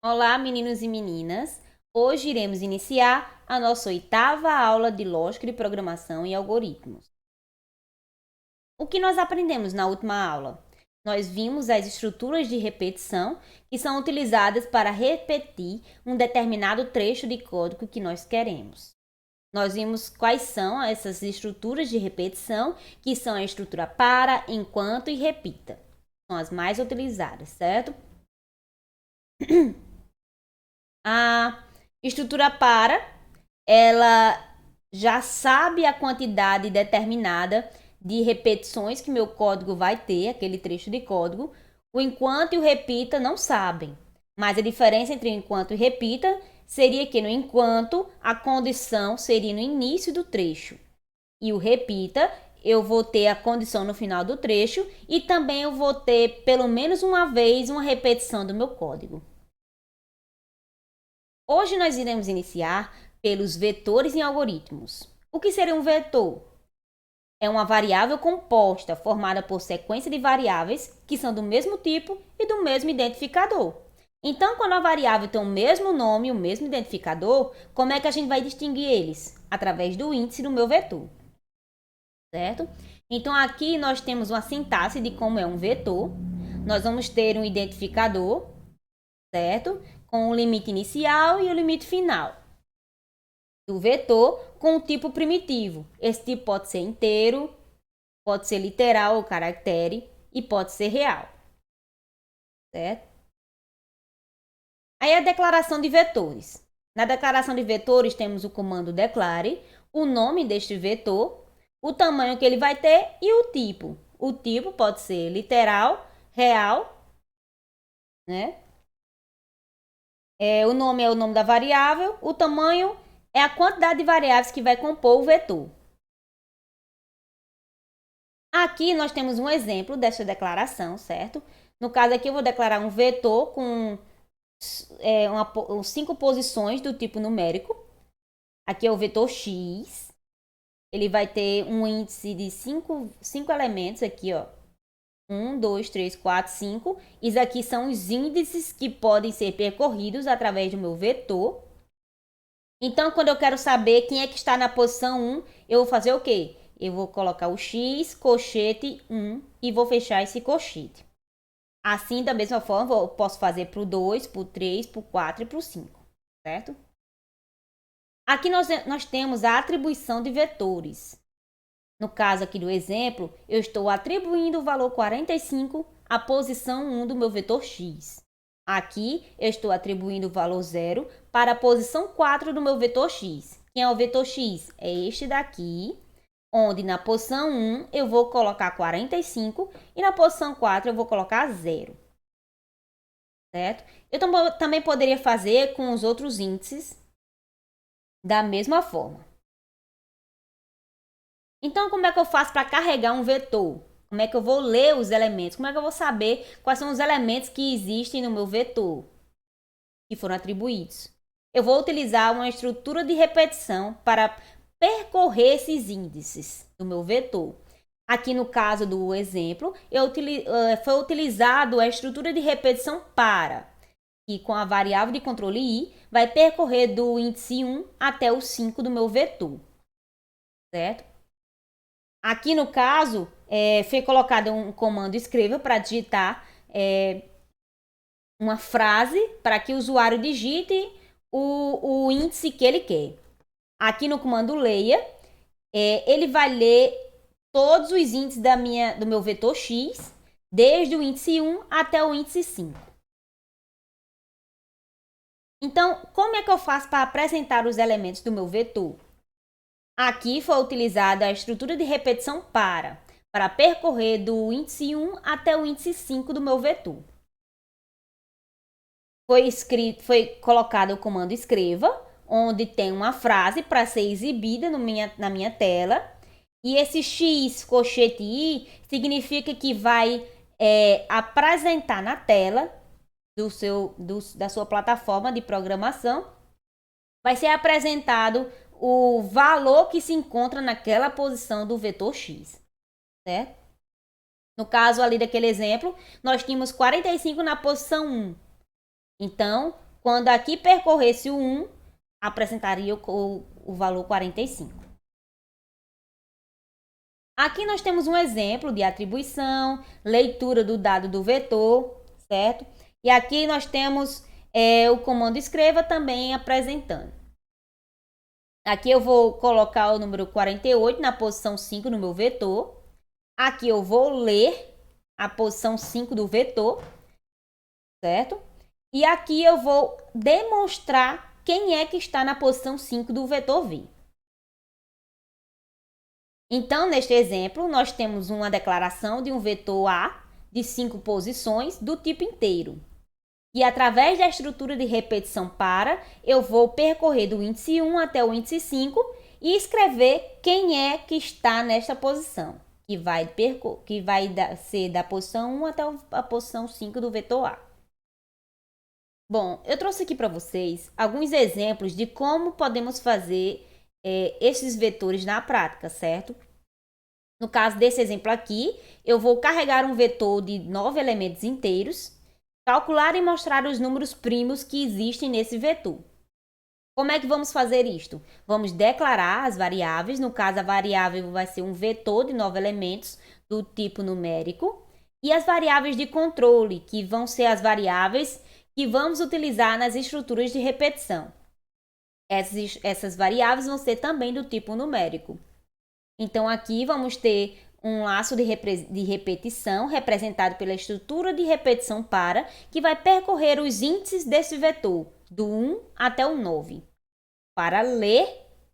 Olá, meninos e meninas! Hoje iremos iniciar a nossa 8ª aula de Lógica de Programação e Algoritmos. O que nós aprendemos na última aula? Nós vimos as estruturas de repetição que são utilizadas para repetir um determinado trecho de código que nós queremos. Nós vimos quais são essas estruturas de repetição, que são a estrutura para, enquanto e repita. São as mais utilizadas, certo? A estrutura para, ela já sabe a quantidade determinada de repetições que meu código vai ter, aquele trecho de código. O enquanto e o repita não sabem. Mas a diferença entre o enquanto e repita seria que no enquanto a condição seria no início do trecho. E o repita, eu vou ter a condição no final do trecho e também eu vou ter pelo menos uma vez uma repetição do meu código. Hoje nós iremos iniciar pelos vetores em algoritmos. O que seria um vetor? É uma variável composta formada por sequência de variáveis que são do mesmo tipo e do mesmo identificador. Então, quando a variável tem o mesmo nome e o mesmo identificador, como é que a gente vai distinguir eles? Através do índice do meu vetor, certo? Então, aqui nós temos uma sintaxe de como é um vetor. Nós vamos ter um identificador, certo? Com o limite inicial e o limite final do vetor com o tipo primitivo. Esse tipo pode ser inteiro, pode ser literal ou caractere e pode ser real, certo? Aí a declaração de vetores. Na declaração de vetores temos o comando declare, o nome deste vetor, o tamanho que ele vai ter e o tipo. O tipo pode ser literal, real, né? O nome é o nome da variável, o tamanho é a quantidade de variáveis que vai compor o vetor. Aqui nós temos um exemplo dessa declaração, certo? No caso aqui eu vou declarar um vetor com 5 posições do tipo numérico. Aqui é o vetor x. Ele vai ter um índice de 5 elementos aqui, ó. 1, 2, 3, 4, 5. Isso aqui são os índices que podem ser percorridos através do meu vetor. Então, quando eu quero saber quem é que está na posição 1, eu vou fazer o quê? Eu vou colocar o x, colchete 1 e vou fechar esse colchete. Assim, da mesma forma, eu posso fazer para o 2, para o 3, para o 4 e para o 5, certo? Aqui nós temos a atribuição de vetores. No caso aqui do exemplo, eu estou atribuindo o valor 45 à posição 1 do meu vetor x. Aqui, eu estou atribuindo o valor 0 para a posição 4 do meu vetor x. Quem é o vetor x? É este daqui, onde na posição 1 eu vou colocar 45 e na posição 4 eu vou colocar 0. Certo? Eu também poderia fazer com os outros índices da mesma forma. Então, como é que eu faço para carregar um vetor? Como é que eu vou ler os elementos? Como é que eu vou saber quais são os elementos que existem no meu vetor que foram atribuídos? Eu vou utilizar uma estrutura de repetição para percorrer esses índices do meu vetor. Aqui no caso do exemplo, foi utilizado a estrutura de repetição para, que com a variável de controle i, vai percorrer do índice 1 até o 5 do meu vetor, certo? Aqui no caso, foi colocado um comando escreva para digitar uma frase para que o usuário digite o índice que ele quer. Aqui no comando leia, ele vai ler todos os índices do meu vetor x, desde o índice 1 até o índice 5. Então, como é que eu faço para apresentar os elementos do meu vetor? Aqui foi utilizada a estrutura de repetição para percorrer do índice 1 até o índice 5 do meu vetor. Foi colocado o comando escreva, onde tem uma frase para ser exibida na minha tela. E esse x colchete i significa que vai apresentar na tela da sua plataforma de programação, vai ser apresentado o valor que se encontra naquela posição do vetor x, certo? No caso ali daquele exemplo, nós tínhamos 45 na posição 1. Então, Quando aqui percorresse o 1, apresentaria o valor 45. Aqui nós temos um exemplo de atribuição, leitura do dado do vetor, certo? E aqui nós temos o comando escreva também apresentando. Aqui eu vou colocar o número 48 na posição 5 no meu vetor. Aqui eu vou ler a posição 5 do vetor, certo? E aqui eu vou demonstrar quem é que está na posição 5 do vetor v. Então, neste exemplo, nós temos uma declaração de um vetor A de 5 posições do tipo inteiro. E através da estrutura de repetição para, eu vou percorrer do índice 1 até o índice 5 e escrever quem é que está nesta posição, que vai ser da posição 1 até a posição 5 do vetor A. Bom, eu trouxe aqui para vocês alguns exemplos de como podemos fazer esses vetores na prática, certo? No caso desse exemplo aqui, eu vou carregar um vetor de 9 elementos inteiros, calcular e mostrar os números primos que existem nesse vetor. Como é que vamos fazer isto? Vamos declarar as variáveis, no caso a variável vai ser um vetor de 9 elementos do tipo numérico, e as variáveis de controle, que vão ser as variáveis que vamos utilizar nas estruturas de repetição. Essas variáveis vão ser também do tipo numérico. Então, aqui vamos ter um laço de repetição representado pela estrutura de repetição para, que vai percorrer os índices desse vetor, do 1 até o 9, para ler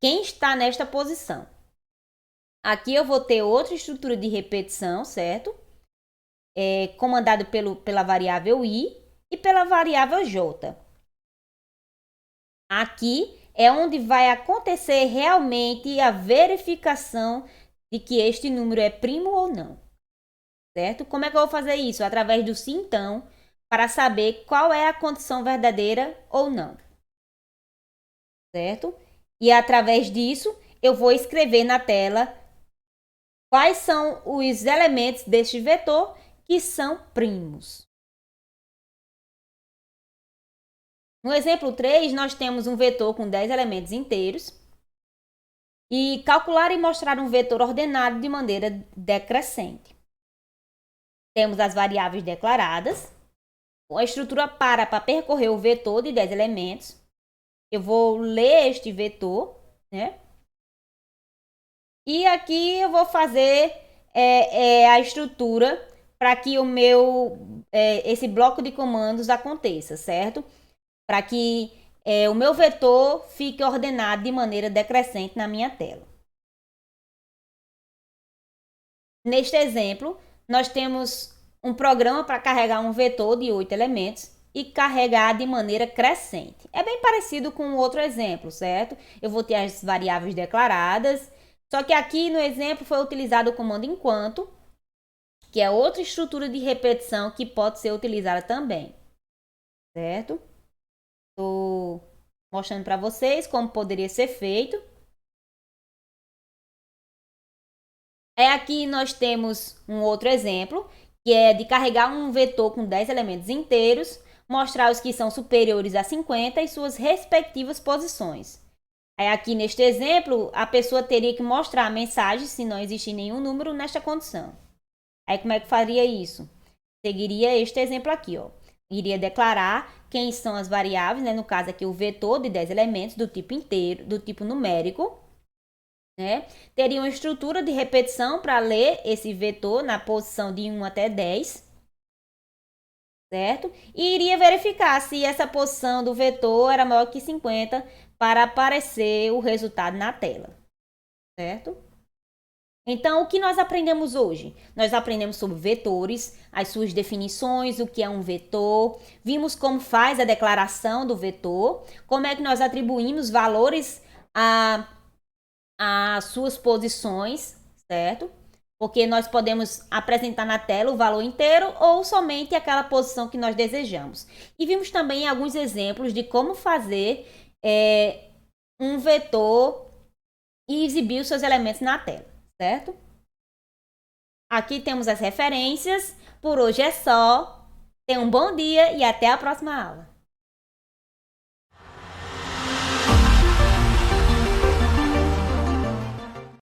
quem está nesta posição. Aqui eu vou ter outra estrutura de repetição, certo? Comandado pela variável i e pela variável j. Aqui é onde vai acontecer realmente a verificação de que este número é primo ou não, certo? Como é que eu vou fazer isso? Através do se então, para saber qual é a condição verdadeira ou não, certo? E através disso, eu vou escrever na tela quais são os elementos deste vetor que são primos. No exemplo 3, nós temos um vetor com 10 elementos inteiros e calcular e mostrar um vetor ordenado de maneira decrescente. Temos as variáveis declaradas, a estrutura para percorrer o vetor de 10 elementos. Eu vou ler este vetor, né? E aqui eu vou fazer a estrutura para que esse bloco de comandos aconteça, certo? Para que o meu vetor fique ordenado de maneira decrescente na minha tela. Neste exemplo, nós temos um programa para carregar um vetor de 8 elementos e carregar de maneira crescente. É bem parecido com o outro exemplo, certo? Eu vou ter as variáveis declaradas, só que aqui no exemplo foi utilizado o comando enquanto, que é outra estrutura de repetição que pode ser utilizada também, certo? Estou mostrando para vocês como poderia ser feito. Aqui nós temos um outro exemplo, que é de carregar um vetor com 10 elementos inteiros, mostrar os que são superiores a 50 e suas respectivas posições. Aqui neste exemplo, a pessoa teria que mostrar a mensagem se não existir nenhum número nesta condição. Como é que faria isso? Seguiria este exemplo aqui, ó. Iria declarar quem são as variáveis, né? No caso aqui o vetor de 10 elementos do tipo inteiro, do tipo numérico, né? Teria uma estrutura de repetição para ler esse vetor na posição de 1 até 10, certo? E iria verificar se essa posição do vetor era maior que 50 para aparecer o resultado na tela, certo? Então, o que nós aprendemos hoje? Nós aprendemos sobre vetores, as suas definições, o que é um vetor, vimos como faz a declaração do vetor, como é que nós atribuímos valores a suas posições, certo? Porque nós podemos apresentar na tela o valor inteiro ou somente aquela posição que nós desejamos. E vimos também alguns exemplos de como fazer um vetor e exibir os seus elementos na tela, certo? Aqui temos as referências. Por hoje é só. Tenha um bom dia e até a próxima aula.